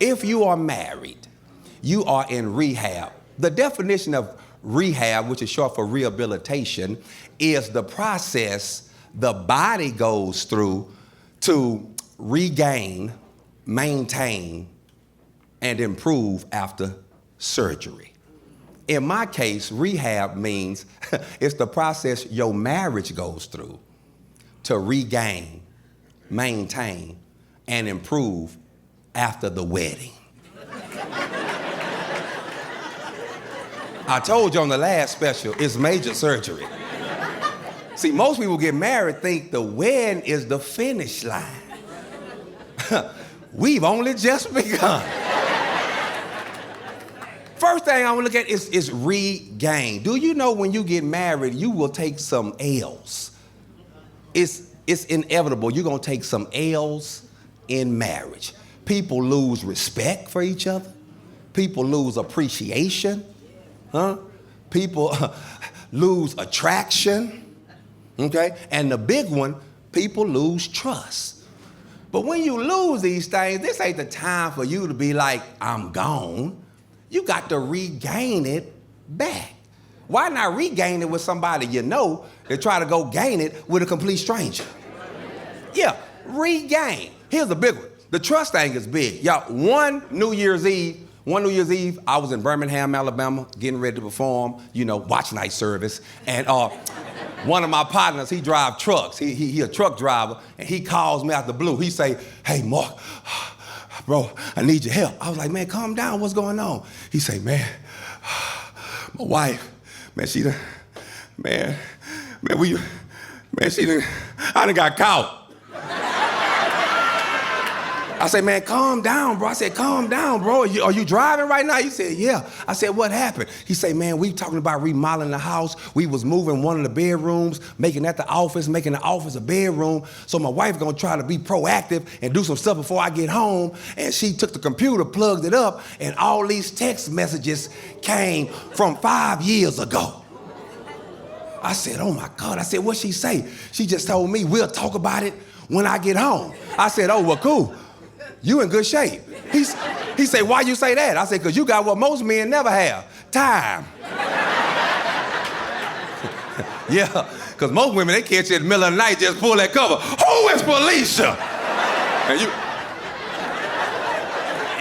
If you are married, you are in rehab. The definition of rehab, which is short for rehabilitation, is the process the body goes through to regain, maintain, and improve after surgery. In my case, rehab means it's the process your marriage goes through to regain, maintain, and improve after the wedding. I told you on the last special, it's major surgery. See, most people get married think the wedding is the finish line. We've only just begun. First thing I want to look at is regain. Do you know when you get married, you will take some L's? It's inevitable. You're going to take some L's in marriage. People lose respect for each other. People lose appreciation. People lose attraction. Okay? And the big one, people lose trust. But when you lose these things, this ain't the time for you to be like, I'm gone. You got to regain it back. Why not regain it with somebody you know than try to go gain it with a complete stranger? Yeah, regain. Here's the big one. The trust thing is big. Y'all, one New Year's Eve, I was in Birmingham, Alabama, getting ready to perform, watch night service. And one of my partners, he drive trucks. He a truck driver, and he calls me out the blue. He say, hey, Mark, bro, I need your help. I was like, man, calm down. What's going on? He say, man, my wife, man, she done, I done got caught. I said, man, calm down, bro. I said, calm down, bro. Are you driving right now? He said, yeah. I said, what happened? He said, man, we talking about remodeling the house. We was moving one of the bedrooms, making that the office, making the office a bedroom. So my wife gonna try to be proactive and do some stuff before I get home. And she took the computer, plugged it up, and all these text messages came from 5 years ago. I said, oh my God. I said, what'd she say? She just told me, we'll talk about it when I get home. I said, oh, well, cool. You in good shape. He said, why you say that? I said, because you got what most men never have, time. Yeah, because most women, they catch you in the middle of the night, just pull that cover. Who is Felicia? And you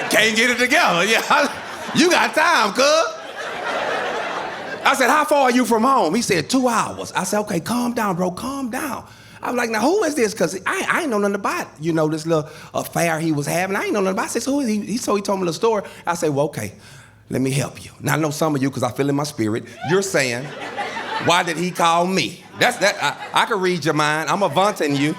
can't get it together. Yeah, you got time, cuz. I said, how far are you from home? He said, 2 hours. I said, okay, calm down, bro, calm down. I was like, now who is this? Because I ain't know nothing about, this little affair he was having. I ain't know nothing about it. I said, so who is he? So he told me the story. I said, well, okay, let me help you. Now I know some of you, because I feel in my spirit, you're saying, why did he call me? I can read your mind. I'm avanting you.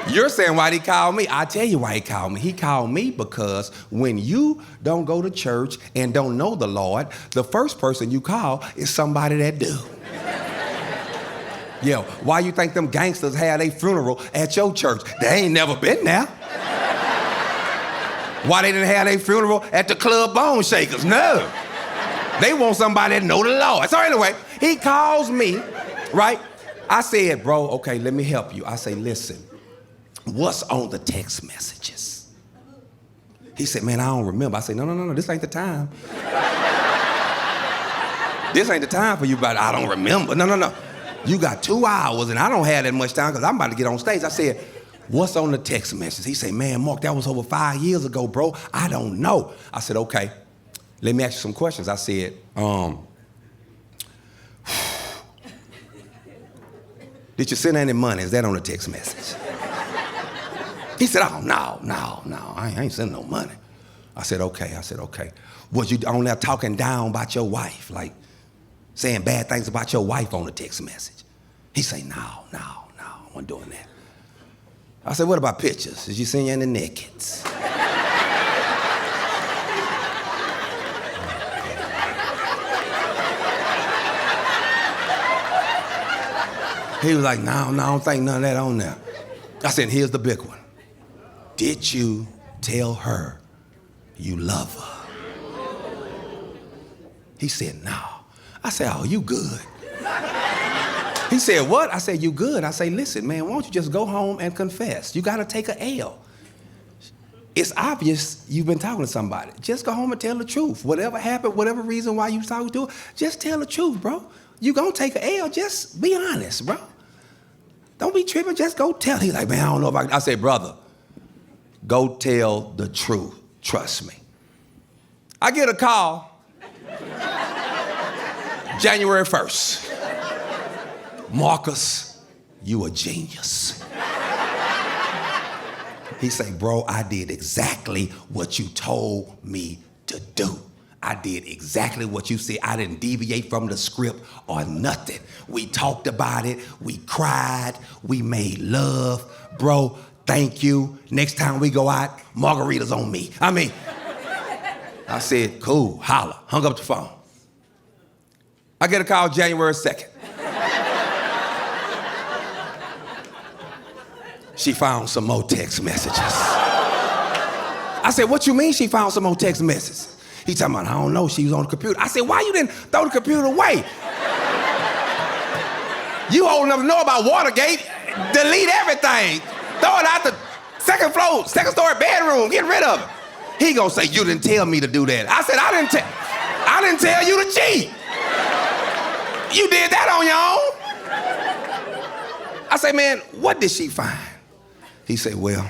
You're saying, why did he call me? I tell you why he called me. He called me because when you don't go to church and don't know the Lord, the first person you call is somebody that do. Yeah, why you think them gangsters had a funeral at your church? They ain't never been there. Why they didn't have a funeral at the Club Bone Shakers? No. They want somebody that know the Lord. So anyway, he calls me, right? I said, bro, okay, let me help you. I say, listen, what's on the text messages? He said, man, I don't remember. I said, no, this ain't the time. This ain't the time for you, but I don't remember. No. You got 2 hours, and I don't have that much time because I'm about to get on stage. I said, what's on the text message? He said, man, Mark, that was over 5 years ago, bro. I don't know. I said, okay, let me ask you some questions. I said, did you send any money? Is that on the text message? He said, oh, no, I ain't sending no money. I said, okay. Was you on there talking down about your wife, like saying bad things about your wife on the text message? He said, no, I wasn't doing that. I said, what about pictures? Did you send you any nakeds? He was like, no, I don't think none of that on there. I said, here's the big one. Did you tell her you love her? He said, no. I said, oh, you good. He said, what? I said, you good. I said, listen, man, why don't you just go home and confess? You got to take an L. it's obvious you've been talking to somebody. Just go home and tell the truth. Whatever happened, whatever reason why you was talking to her, just tell the truth, bro. You gonna take an L, just be honest, bro. Don't be tripping, just go tell. He's like, man, I don't know if I said, brother, go tell the truth, trust me. I get a call January 1st. Marcus, you a genius. He say, bro, I did exactly what you told me to do. I did exactly what you said. I didn't deviate from the script or nothing. We talked about it. We cried. We made love. Bro, thank you. Next time we go out, margaritas on me. I said, cool, holla. Hung up the phone. I get a call January 2nd. She found some more text messages. I said, what you mean she found some more text messages? He talking about, I don't know, she was on the computer. I said, why you didn't throw the computer away? You old enough to know about Watergate, delete everything. Throw it out the second story bedroom, get rid of it. He gonna say, you didn't tell me to do that. I said, I didn't tell you to cheat. You did that on your own. I say, man, what did she find? He said, well,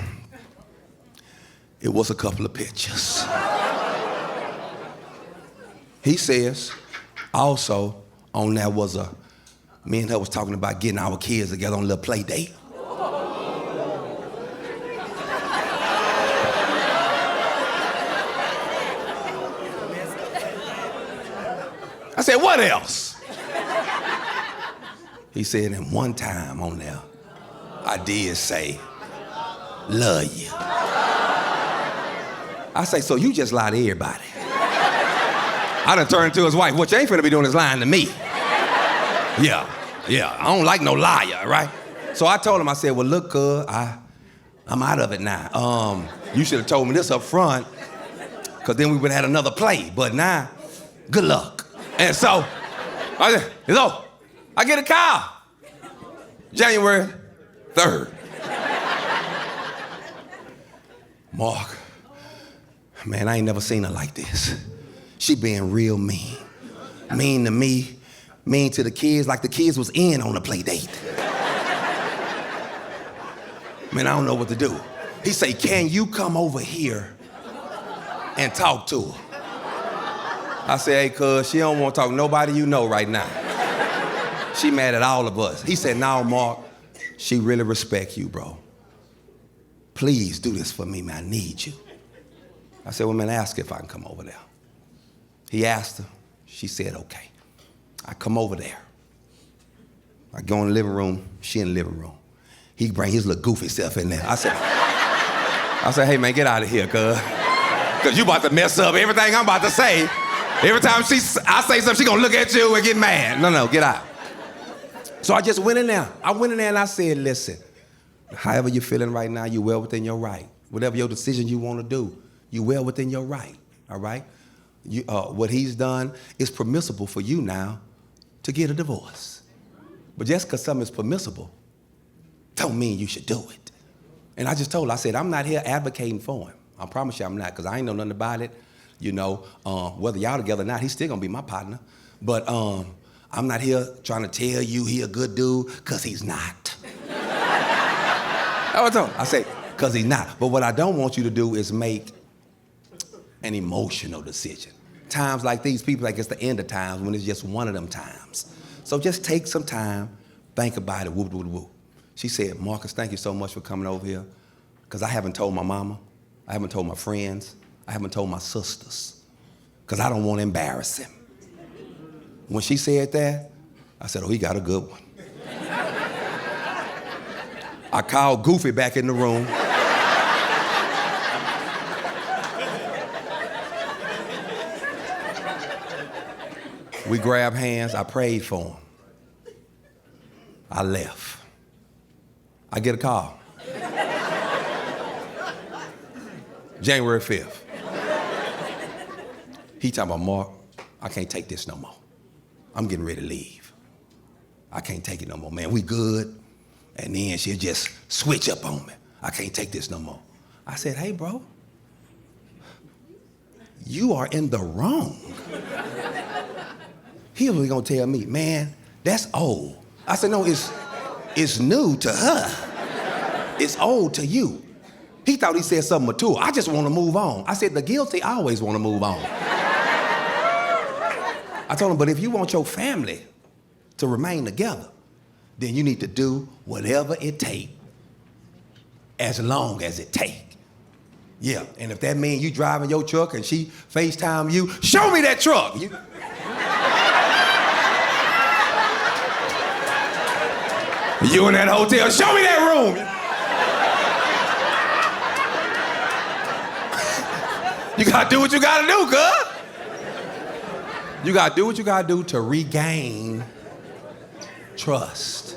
it was a couple of pictures. He says, also, on there was me and her was talking about getting our kids together on a little play date. I said, what else? He said, and one time on there, I did say, love you. I say, so you just lie to everybody. I done turned to his wife, what you ain't finna be doing is lying to me. Yeah, I don't like no liar, right? So I told him, I said, well, look, cuz, I'm out of it now. You should have told me this up front, because then we would have had another play. But now, good luck. And so, I get a call. January 3rd. Mark, man, I ain't never seen her like this. She being real mean. Mean to me, mean to the kids, like the kids was in on the play date. Man, I don't know what to do. He say, can you come over here and talk to her? I say, hey, cuz, she don't want to talk to nobody you know right now. She mad at all of us. He said, no, Mark, she really respect you, bro. Please do this for me, man, I need you. I said, well, man, ask her if I can come over there. He asked her, she said, okay. I come over there. I go in the living room, she in the living room. He bring his little goofy self in there. I said, hey, man, get out of here, cuz. Because you about to mess up everything I'm about to say. Every time I say something, she gonna look at you and get mad. No, get out. So I just went in there. I went in there and I said, listen, however you're feeling right now, you're well within your right. Whatever your decision you want to do, you're well within your right, all right? What he's done is permissible for you now to get a divorce. But just because something is permissible don't mean you should do it. And I just told her, I said, I'm not here advocating for him. I promise you I'm not, because I ain't know nothing about it. You know, whether y'all together or not, he's still gonna be my partner. But I'm not here trying to tell you he a good dude, because he's not. I say, because he's not. But what I don't want you to do is make an emotional decision. Times like these, people like it's the end of times when it's just one of them times. So just take some time, think about it, whoop, whoop, whoop. She said, Marcus, thank you so much for coming over here, because I haven't told my mama, I haven't told my friends, I haven't told my sisters, because I don't want to embarrass him. When she said that, I said, oh, he got a good one. I called Goofy back in the room. We grabbed hands, I prayed for him. I left. I get a call. January 5th. He talking about, Mark, I can't take this no more. I'm getting ready to leave. I can't take it no more, man. We good. And then she'll just switch up on me. I can't take this no more. I said, hey, bro, you are in the wrong. He was gonna tell me, man, that's old. I said, no, it's new to her. It's old to you. He thought he said something mature. I just want to move on. I said, the guilty always want to move on. I told him, but if you want your family to remain together, then you need to do whatever it takes, as long as it takes. Yeah, and if that means you driving your truck and she FaceTime you, show me that truck. You in that hotel, show me that room. You gotta do what you gotta do, cuz. You gotta do what you gotta do to regain trust.